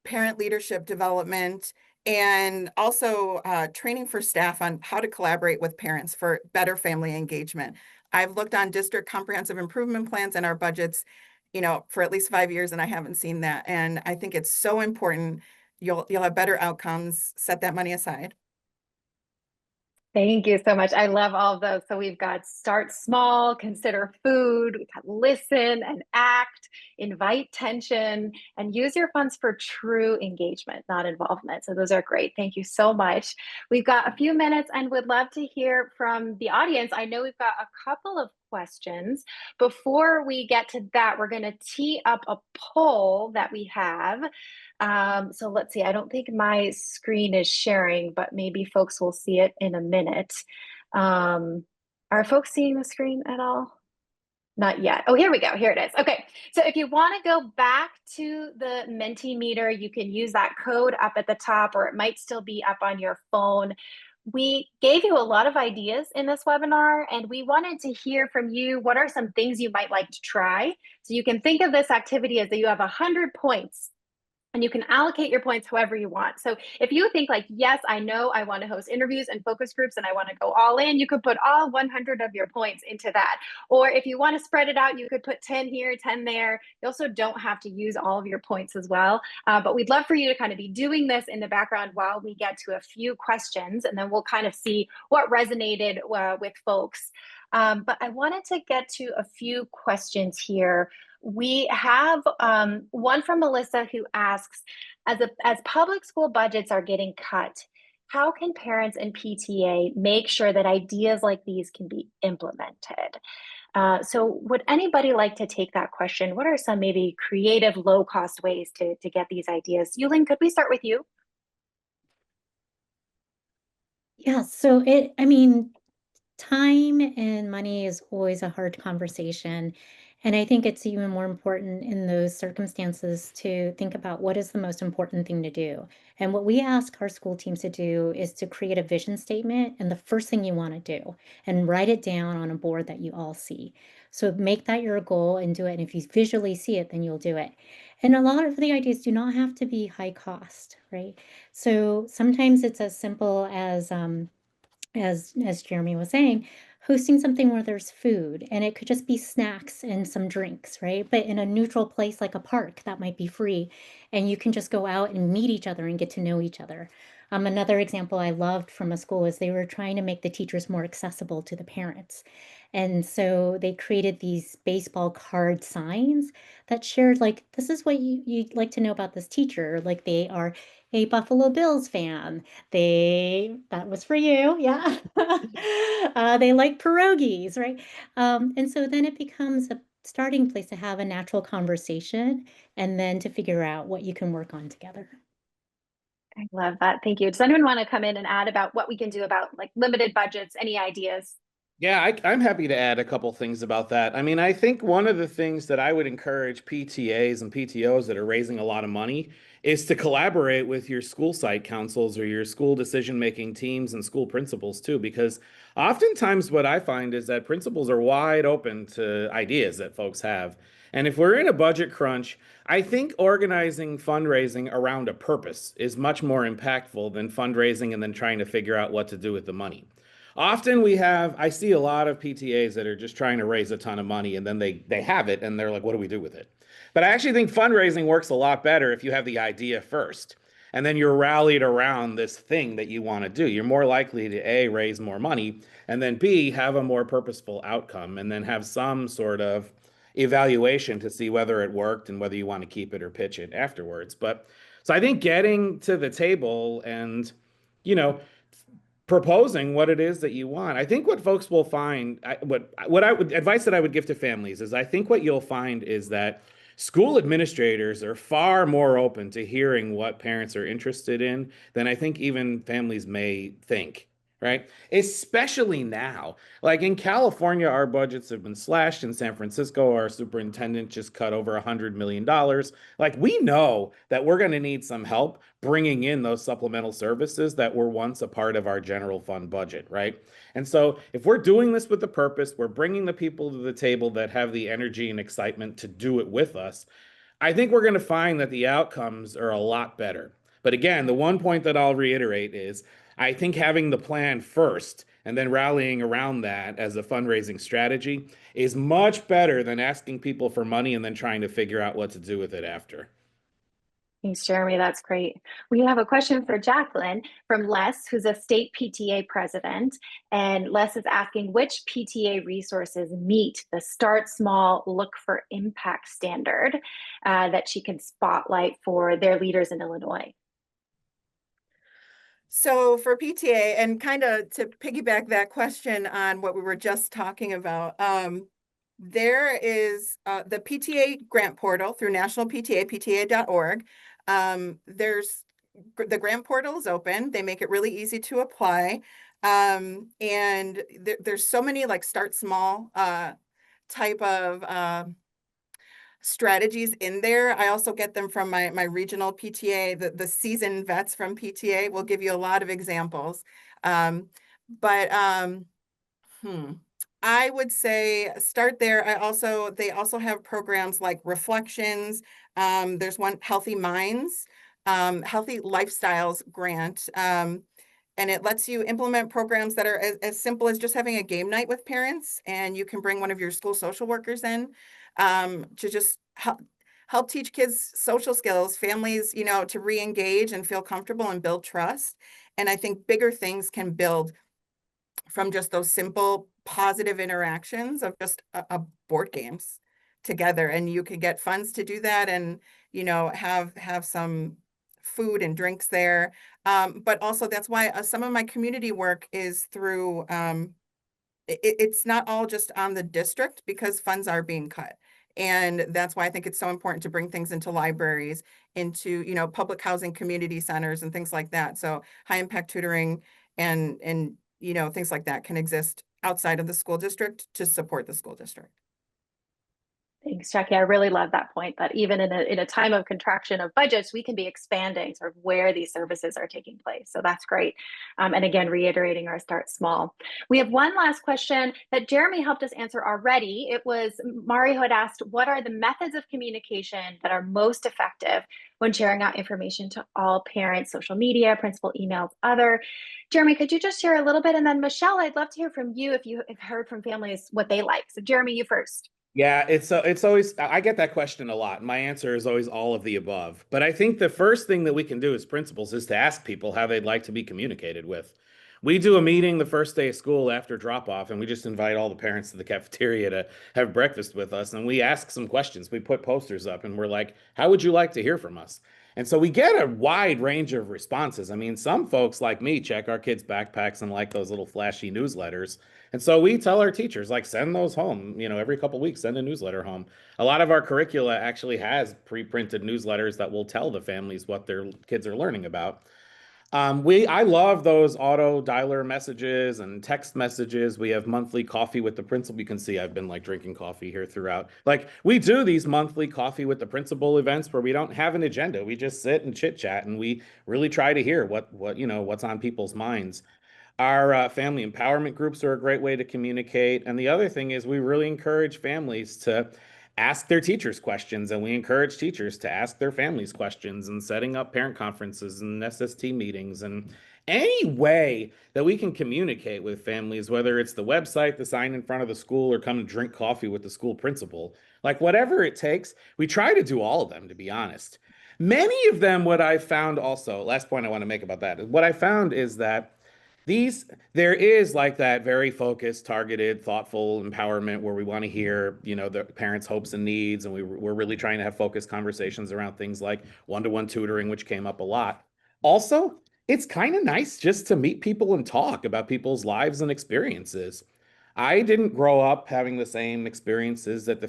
S2: parent leadership development and also training for staff on how to collaborate with parents for better family engagement. I've looked on district comprehensive improvement plans and our budgets, for at least 5 years, and I haven't seen that. And I think it's so important. You'll have better outcomes. Set that money aside.
S1: Thank you so much. I love all of those. So we've got start small, consider food, we've got listen and act, invite tension, and use your funds for true engagement, not involvement. So those are great. Thank you so much. We've got a few minutes and would love to hear from the audience. I know we've got a couple of questions. Before we get to that, we're going to tee up a poll that we have. So let's see, I don't think my screen is sharing, but maybe folks will see it in a minute. Are folks seeing the screen at all? Not yet. Oh, here we go. Here it is. Okay. So if you want to go back to the Mentimeter, you can use that code up at the top, or it might still be up on your phone. We gave you a lot of ideas in this webinar, and we wanted to hear from you. What are some things you might like to try? So you can think of this activity as that you have 100 points. And you can allocate your points however you want. So if you think like, yes, I know I want to host interviews and focus groups and I want to go all in, you could put all 100 of your points into that. Or if you want to spread it out, you could put 10 here, 10 there. You also don't have to use all of your points as well. But we'd love for you to kind of be doing this in the background while we get to a few questions, and then we'll kind of see what resonated with folks. But I wanted to get to a few questions here. We have one from Melissa who asks, as public school budgets are getting cut, how can parents and PTA make sure that ideas like these can be implemented? So would anybody like to take that question? What are some maybe creative, low-cost ways to get these ideas? Yu-Ling, could we start with you?
S5: Yeah, so time and money is always a hard conversation. And I think it's even more important in those circumstances to think about what is the most important thing to do. And what we ask our school teams to do is to create a vision statement and the first thing you want to do and write it down on a board that you all see. So make that your goal and do it. And if you visually see it, then you'll do it. And a lot of the ideas do not have to be high cost, right? So sometimes it's as simple as Jeremy was saying, hosting something where there's food, and it could just be snacks and some drinks, right? But in a neutral place like a park that might be free, and you can just go out and meet each other and get to know each other. Another example I loved from a school is they were trying to make the teachers more accessible to the parents. And so they created these baseball card signs that shared, like, this is what you'd like to know about this teacher. Like, they are a Buffalo Bills fan. That was for you, yeah. They like pierogies, right? And so then it becomes a starting place to have a natural conversation and then to figure out what you can work on together.
S1: I love that. Thank you. Does anyone want to come in and add about what we can do about like limited budgets? Any ideas?
S4: Yeah, I'm happy to add a couple things about that. I mean, I think one of the things that I would encourage PTAs and PTOs that are raising a lot of money is to collaborate with your school site councils or your school decision-making teams and school principals too, because oftentimes what I find is that principals are wide open to ideas that folks have. And if we're in a budget crunch, I think organizing fundraising around a purpose is much more impactful than fundraising and then trying to figure out what to do with the money. Often I see a lot of PTAs that are just trying to raise a ton of money and then they have it and they're like, what do we do with it? But I actually think fundraising works a lot better if you have the idea first and then you're rallied around this thing that you want to do. You're more likely to A, raise more money, and then B, have a more purposeful outcome, and then have some sort of evaluation to see whether it worked and whether you want to keep it or pitch it afterwards. But so I think getting to the table and, you know, proposing what it is that you want. I think what folks will find, advice that I would give to families is I think what you'll find is that school administrators are far more open to hearing what parents are interested in than I think even families may think. Right? Especially now. Like in California, our budgets have been slashed. In San Francisco, our superintendent just cut over $100 million. Like we know that we're going to need some help bringing in those supplemental services that were once a part of our general fund budget, right? And so if we're doing this with the purpose, we're bringing the people to the table that have the energy and excitement to do it with us, I think we're going to find that the outcomes are a lot better. But again, the one point that I'll reiterate is I think having the plan first and then rallying around that as a fundraising strategy is much better than asking people for money and then trying to figure out what to do with it after.
S1: Thanks, Jeremy. That's great. We have a question for Jacqueline from Les, who's a state PTA president. And Les is asking which PTA resources meet the start small, look for impact standard that she can spotlight for their leaders in Illinois.
S2: So for PTA, and kind of to piggyback that question on what we were just talking about, there is the PTA grant portal through National PTA, pta.org. There's the grant portal is open. They make it really easy to apply. And there's so many like start small type of strategies in there. I also get them from my regional PTA. The seasoned vets from PTA will give you a lot of examples. I would say start there. They also have programs like Reflections. There's one, Healthy Minds, Healthy Lifestyles grant. And it lets you implement programs that are as simple as just having a game night with parents, and you can bring one of your school social workers in to just help teach kids social skills, families, to re-engage and feel comfortable and build trust. And I think bigger things can build from just those simple positive interactions of just a board games together. And you could get funds to do that and, have some food and drinks there. But also that's why some of my community work is through, it's not all just on the district because funds are being cut. And that's why I think it's so important to bring things into libraries, into, public housing community centers and things like that. So high impact tutoring and things like that can exist outside of the school district to support the school district.
S1: Thanks, Jackie. I really love that point that even in a time of contraction of budgets, we can be expanding sort of where these services are taking place. So that's great. And again, reiterating our start small. We have one last question that Jeremy helped us answer already. It was Mario had asked, what are the methods of communication that are most effective when sharing out information to all parents, social media, principal emails, other? Jeremy, could you just share a little bit? And then Michelle, I'd love to hear from you if you have heard from families what they like. So Jeremy, you first.
S4: Yeah, it's always, I get that question a lot. My answer is always all of the above. But I think the first thing that we can do as principals is to ask people how they'd like to be communicated with. We do a meeting the first day of school after drop off, and we just invite all the parents to the cafeteria to have breakfast with us. And we ask some questions. We put posters up and we're like, how would you like to hear from us? And so we get a wide range of responses. I mean, some folks like me check our kids' backpacks and like those little flashy newsletters. And so we tell our teachers, like, send those home, every couple of weeks, send a newsletter home. A lot of our curricula actually has pre-printed newsletters that will tell the families what their kids are learning about. I love those auto dialer messages and text messages. We have monthly coffee with the principal. You can see I've been like drinking coffee here throughout. Like we do these monthly coffee with the principal events where we don't have an agenda. We just sit and chit chat and we really try to hear what's on people's minds. Our family empowerment groups are a great way to communicate. And the other thing is we really encourage families to ask their teachers questions, and we encourage teachers to ask their families questions, and setting up parent conferences and SST meetings and any way that we can communicate with families, whether it's the website, the sign in front of the school, or come and drink coffee with the school principal, like whatever it takes, we try to do all of them, to be honest. Many of them, what I found also, last point I want to make about that, what I found is that there is like that very focused, targeted, thoughtful empowerment where we want to hear, the parents' hopes and needs. And we're really trying to have focused conversations around things like one-to-one tutoring, which came up a lot. Also, it's kind of nice just to meet people and talk about people's lives and experiences. I didn't grow up having the same experiences that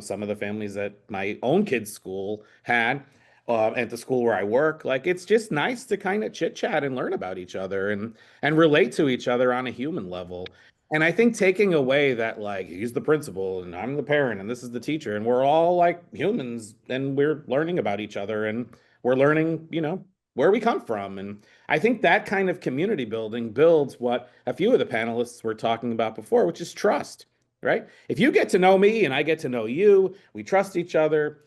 S4: some of the families at my own kids' school had. At the school where I work, like it's just nice to kind of chit chat and learn about each other and relate to each other on a human level. And I think taking away that like he's the principal and I'm the parent and this is the teacher and we're all like humans and we're learning about each other and we're learning, where we come from. And I think that kind of community building builds what a few of the panelists were talking about before, which is trust, right? If you get to know me and I get to know you, we trust each other.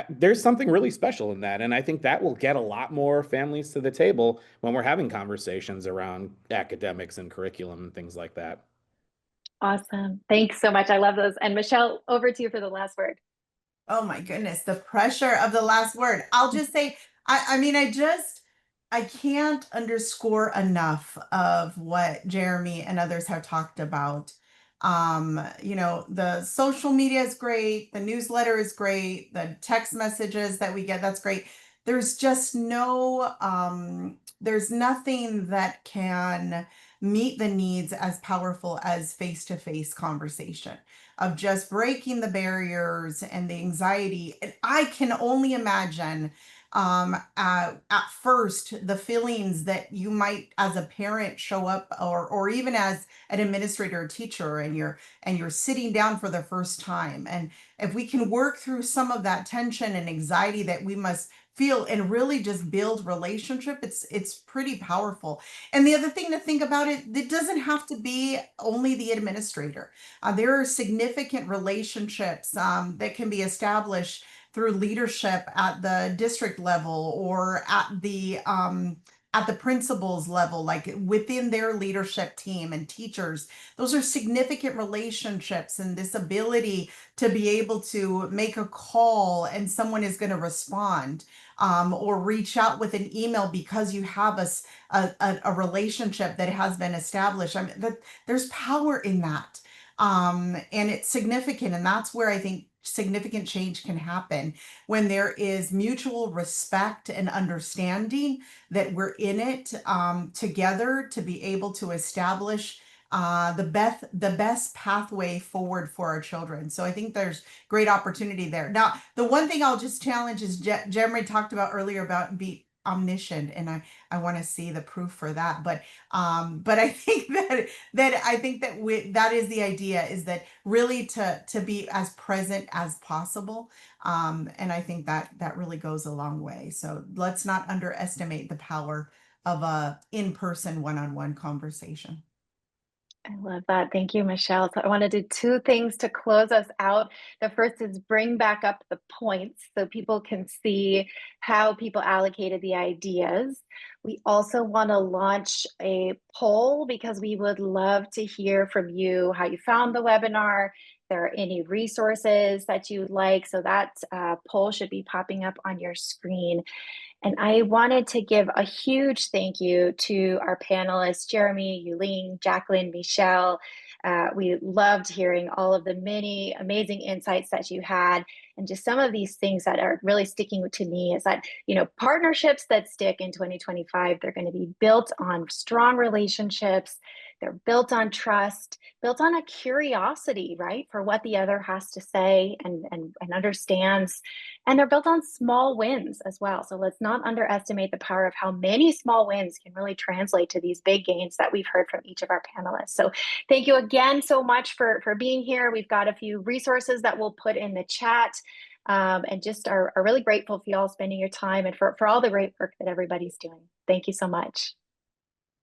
S4: there's something really special in that. And I think that will get a lot more families to the table when we're having conversations around academics and curriculum and things like that.
S1: Awesome. Thanks so much. I love those. And Michelle, over to you for the last word.
S3: Oh my goodness, the pressure of the last word. I'll just say, I mean, I can't underscore enough of what Jeremy and others have talked about. The social media is great, the newsletter is great, the text messages that we get, that's great. There's just there's nothing that can meet the needs as powerful as face-to-face conversation, of just breaking the barriers and the anxiety. And I can only imagine at first the feelings that you might as a parent show up, or even as an administrator or teacher, and you're sitting down for the first time. And if we can work through some of that tension and anxiety that we must feel and really just build relationship, it's pretty powerful. And the other thing to think about, it doesn't have to be only the administrator. There are significant relationships that can be established through leadership at the district level, or at the principal's level, like within their leadership team and teachers. Those are significant relationships, and this ability to be able to make a call and someone is going to respond, or reach out with an email because you have a relationship that has been established. I mean, there's power in that. And it's significant. And that's where I think significant change can happen, when there is mutual respect and understanding that we're in it together to be able to establish the best pathway forward for our children. So I think there's great opportunity there. Now, the one thing I'll just challenge is Jeremy talked about earlier about be omniscient, and I want to see the proof for that. But I think that is the idea, is that really to be as present as possible. And I think that really goes a long way. So let's not underestimate the power of a in-person one-on-one conversation.
S1: I love that. Thank you, Michelle. So I want to do two things to close us out. The first is bring back up the points so people can see how people allocated the ideas. We also want to launch a poll, because we would love to hear from you how you found the webinar. If there are any resources that you would like. So that poll should be popping up on your screen. And I wanted to give a huge thank you to our panelists, Jeremy, Yu-Ling, Jacqueline, Michelle. We loved hearing all of the many amazing insights that you had. And just some of these things that are really sticking to me is that, partnerships that stick in 2025, they're going to be built on strong relationships. They're built on trust, built on a curiosity, right, for what the other has to say and understands. And they're built on small wins as well. So let's not underestimate the power of how many small wins can really translate to these big gains that we've heard from each of our panelists. So thank you again so much for being here. We've got a few resources that we'll put in the chat, and just are really grateful for you all spending your time and for all the great work that everybody's doing. Thank you so much.